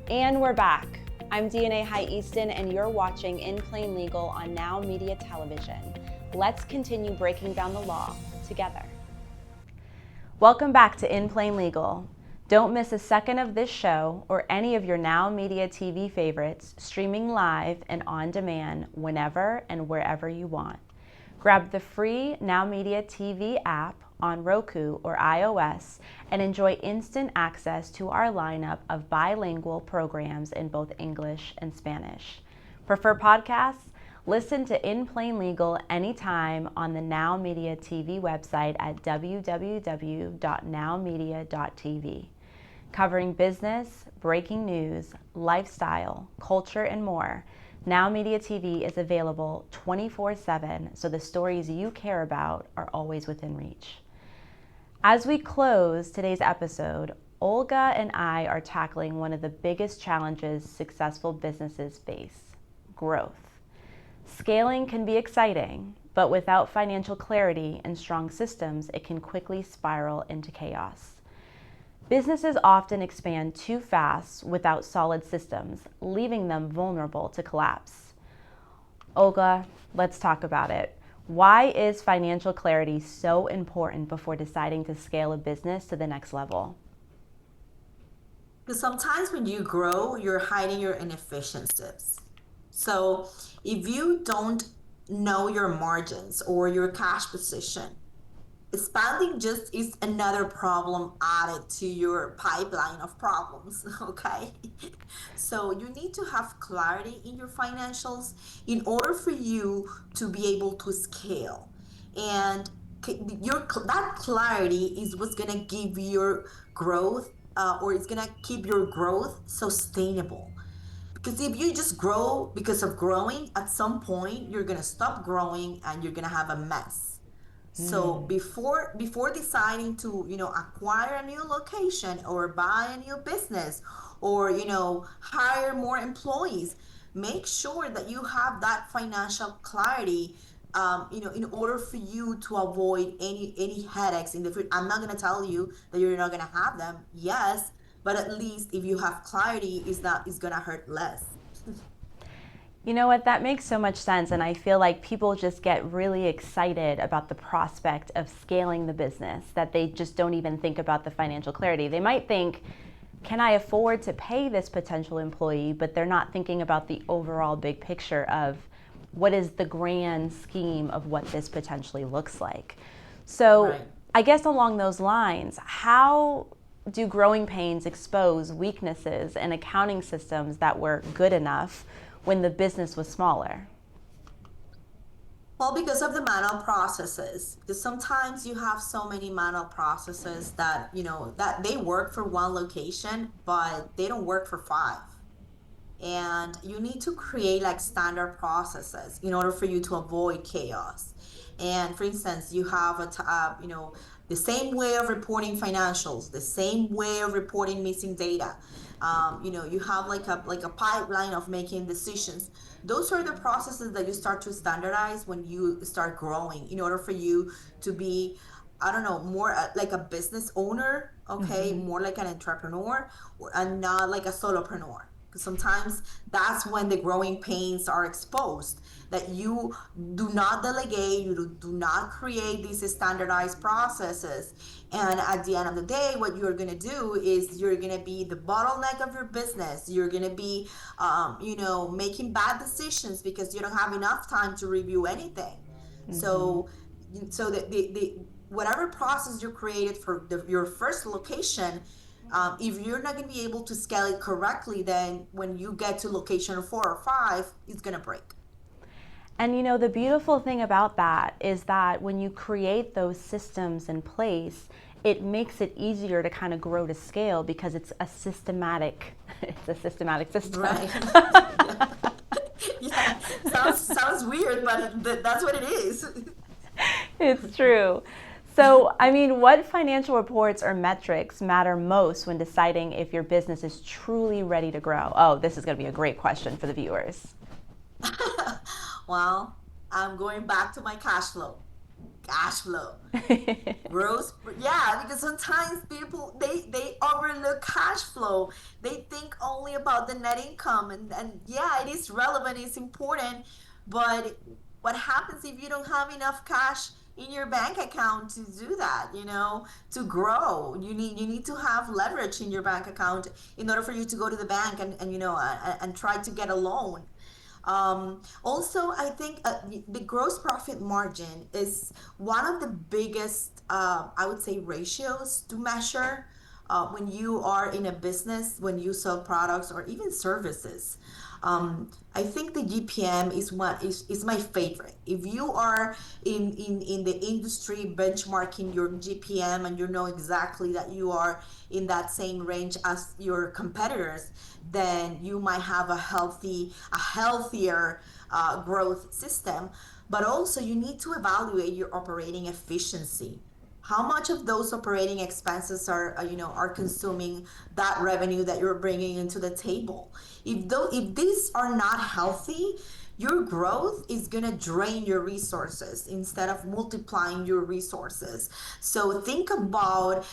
And we're back. I'm DNA High Easton, and you're watching In Plain Legal on Now Media Television. Let's continue breaking down the law together. Welcome back to In Plain Legal. Don't miss a second of this show or any of your Now Media TV favorites streaming live and on demand whenever and wherever you want. Grab the free Now Media TV app on Roku or iOS and enjoy instant access to our lineup of bilingual programs in both English and Spanish. Prefer podcasts? Listen to In Plain Legal anytime on the Now Media TV website at www.nowmedia.tv. Covering business, breaking news, lifestyle, culture, and more, Now Media TV is available 24/7, so the stories you care about are always within reach. As we close today's episode, Olga and I are tackling one of the biggest challenges successful businesses face: growth. Scaling can be exciting, but without financial clarity and strong systems, it can quickly spiral into chaos. Businesses often expand too fast without solid systems, leaving them vulnerable to collapse. Olga, let's talk about it. Why is financial clarity so important before deciding to scale a business to the next level? Because sometimes when you grow, you're hiding your inefficiencies. So if you don't know your margins or your cash position, expanding just is another problem added to your pipeline of problems, okay? So you need to have clarity in your financials in order for you to be able to scale. And that clarity is what's gonna give your growth, or it's gonna keep your growth sustainable. Because if you just grow because of growing, at some point you're gonna stop growing and you're gonna have a mess. So before deciding to, acquire a new location or buy a new business or, hire more employees, make sure that you have that financial clarity, in order for you to avoid any headaches in the future. I'm not gonna tell you that you're not gonna have them, yes, but at least if you have clarity, is gonna hurt less. You know what, that makes so much sense, and I feel like people just get really excited about the prospect of scaling the business, that they just don't even think about the financial clarity. They might think, can I afford to pay this potential employee, but they're not thinking about the overall big picture of what is the grand scheme of what this potentially looks like. So Right. I guess along those lines, how do growing pains expose weaknesses in accounting systems that were good enough when the business was smaller? Well, because of the manual processes, because sometimes you have so many manual processes that, that they work for one location, but they don't work for five. And you need to create like standard processes in order for you to avoid chaos. And for instance, you have the same way of reporting financials, the same way of reporting missing data. You have like a pipeline of making decisions. Those are the processes that you start to standardize when you start growing in order for you to be, I don't know, more like a business owner, okay, more like an entrepreneur, and not like a solopreneur. Because sometimes that's when the growing pains are exposed, that you do not delegate, you do not create these standardized processes. And at the end of the day, what you're going to do is you're going to be the bottleneck of your business. You're going to be, making bad decisions because you don't have enough time to review anything. So, the whatever process you created for your first location, if you're not going to be able to scale it correctly, then when you get to location 4 or 5, it's going to break. And the beautiful thing about that is that when you create those systems in place, it makes it easier to kind of grow to scale because it's a systematic system. Right. Yeah. Sounds weird, but that's what it is. It's true. So, what financial reports or metrics matter most when deciding if your business is truly ready to grow? Oh, this is going to be a great question for the viewers. Well, I'm going back to my cash flow. Cash flow. Gross, yeah, because sometimes people they overlook cash flow. They think only about the net income, and yeah, it is relevant, it's important, but what happens if you don't have enough cash in your bank account to do that, to grow? You need to have leverage in your bank account in order for you to go to the bank and try to get a loan. Also, I think the gross profit margin is one of the biggest, I would say, ratios to measure when you are in a business, when you sell products or even services. I think the GPM is my favorite. If you are in the industry benchmarking your GPM and you know exactly that you are in that same range as your competitors, then you might have a healthier growth system. But also, you need to evaluate your operating efficiency. How much of those operating expenses are consuming that revenue that you're bringing into the table? If these are not healthy, your growth is going to drain your resources instead of multiplying your resources. So think about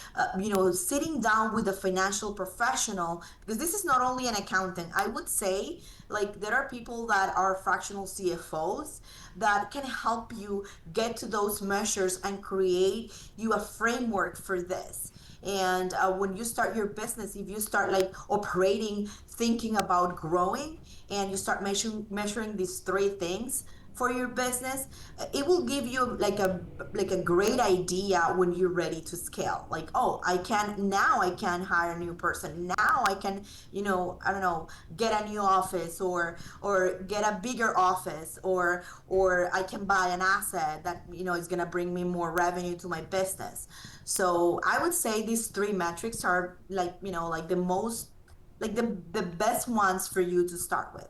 sitting down with a financial professional, because this is not only an accountant. I would say, like, there are people that are fractional CFOs that can help you get to those measures and create you a framework for this. And when you start your business, if you start like operating, thinking about growing, and you start measuring these three things for your business, it will give you like a great idea when you're ready to scale. Like, oh, I can hire a new person. Now I can, I don't know, get a new office, or get a bigger office, or I can buy an asset that is gonna bring me more revenue to my business. So I would say these three metrics are like the most, like the best ones for you to start with.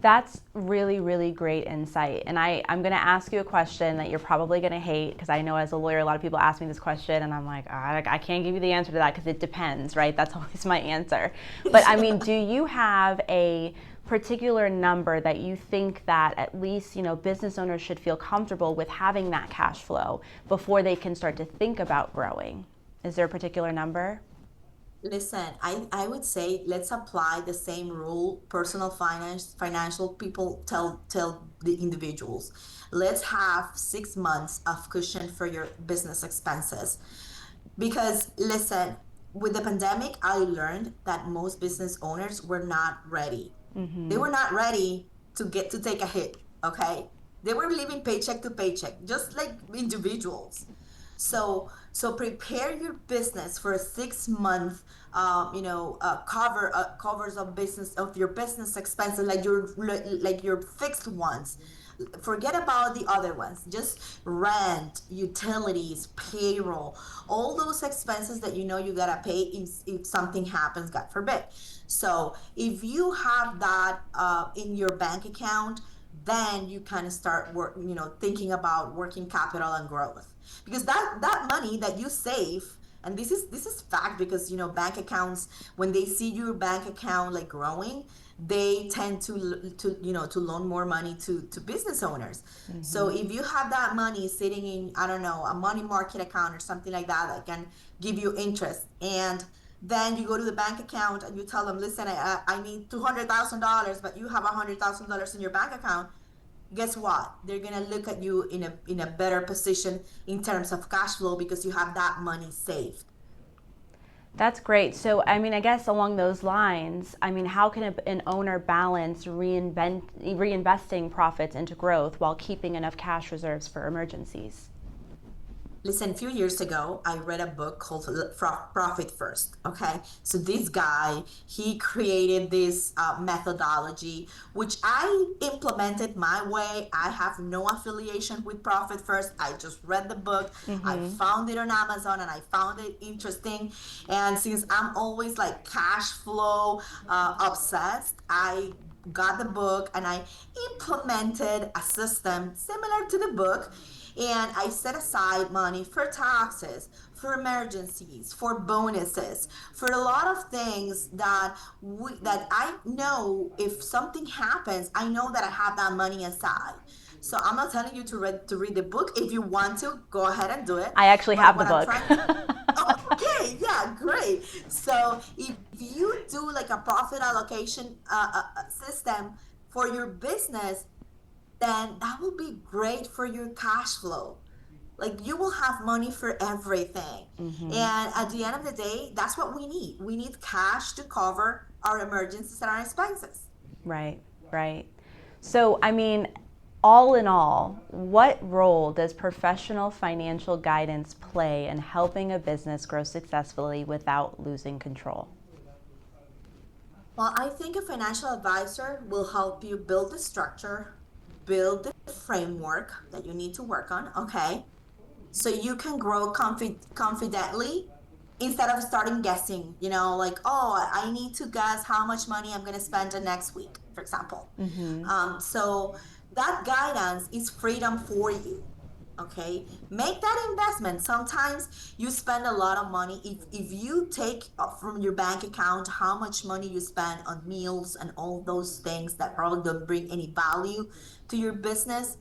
That's really, really great insight. And I'm going to ask you a question that you're probably going to hate, because I know as a lawyer, a lot of people ask me this question, and I'm like, I can't give you the answer to that because it depends, right? That's always my answer. But I mean, do you have a particular number that you think that at least, business owners should feel comfortable with having that cash flow before they can start to think about growing? Is there a particular number? Listen, I would say let's apply the same rule personal financial people tell the individuals. Let's have 6 months of cushion for your business expenses. Because listen, with the pandemic, I learned that most business owners were not ready. They were not ready to take a hit, okay? They were living paycheck to paycheck, just like individuals. So prepare your business for a 6 month, covers of business of your business expenses, like your fixed ones. Forget about the other ones. Just rent, utilities, payroll, all those expenses that you gotta pay if something happens, God forbid. So if you have that in your bank account, then you kind of start thinking about working capital and growth, because that money that you save, and this is fact, because bank accounts, when they see your bank account like growing, they tend to loan more money to business owners. So if you have that money sitting in, I don't know, a money market account or something like that that can give you interest, and then you go to the bank account and you tell them, listen, I need $200,000, but you have $100,000 in your bank account. Guess what? They're gonna look at you in a better position in terms of cash flow, because you have that money saved. That's great. So, I mean, I guess along those lines, I mean, how can an owner balance reinvesting profits into growth while keeping enough cash reserves for emergencies? Listen, a few years ago, I read a book called Profit First. Okay. So this guy, he created this methodology, which I implemented my way. I have no affiliation with Profit First. I just read the book. I found it on Amazon and I found it interesting. And since I'm always like cash flow obsessed, I got the book and I implemented a system similar to the book, and I set aside money for taxes, for emergencies, for bonuses, for a lot of things that I know if something happens, I know that I have that money aside. So I'm not telling you to read the book. If you want to, go ahead and do it. I actually But have the what I'm book. trying Okay, yeah, great. So if you do like a profit allocation system for your business, then that will be great for your cash flow. Like you will have money for everything. Mm-hmm. And at the end of the day, that's what we need. We need cash to cover our emergencies and our expenses. Right, right. So, I mean, all in all, what role does professional financial guidance play in helping a business grow successfully without losing control? Well, I think a financial advisor will help you build the structure, build the framework that you need to work on, okay? So you can grow confidently instead of starting guessing, like, oh, I need to guess how much money I'm going to spend the next week, for example. Mm-hmm. So that guidance is freedom for you. Okay, make that investment. Sometimes you spend a lot of money. If you take from your bank account how much money you spend on meals and all those things that probably don't bring any value to your business,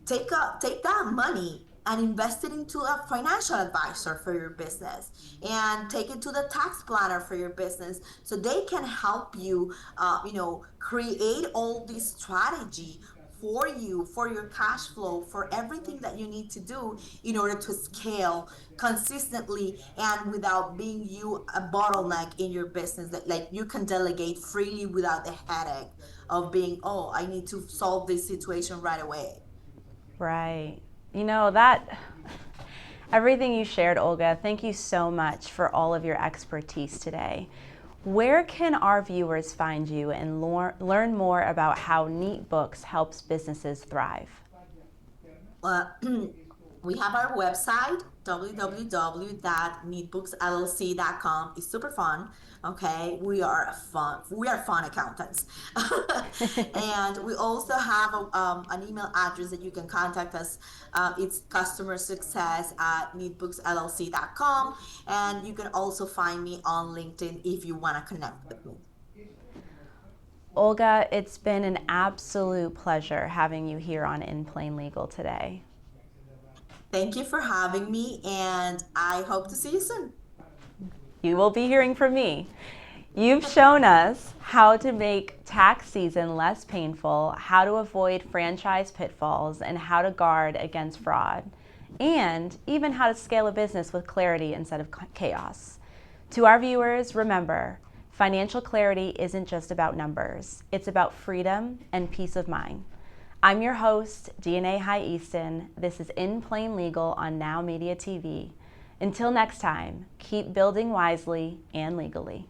take that money and invest it into a financial advisor for your business, and take it to the tax planner for your business so they can help you create all this strategy for you, for your cash flow, for everything that you need to do in order to scale consistently and without being you a bottleneck in your business, that like you can delegate freely without the headache of being, oh, I need to solve this situation right away. Right. You know, that everything you shared, Olga, thank you so much for all of your expertise today. Where can our viewers find you and learn more about how NeatBooks helps businesses thrive? Uh, we have our website, www.neatbooksllc.com. It's super fun. Okay, we are fun accountants. And we also have an email address that you can contact us. It's customer success at neatbooksllc.com. And you can also find me on LinkedIn if you want to connect with me. Olga, it's been an absolute pleasure having you here on In Plain Legal today. Thank you for having me, and I hope to see you soon. You will be hearing from me. You've shown us how to make tax season less painful, how to avoid franchise pitfalls, and how to guard against fraud, and even how to scale a business with clarity instead of chaos. To our viewers, remember, financial clarity isn't just about numbers. It's about freedom and peace of mind. I'm your host, DNA High Easton. This is In Plain Legal on Now Media TV. Until next time, keep building wisely and legally.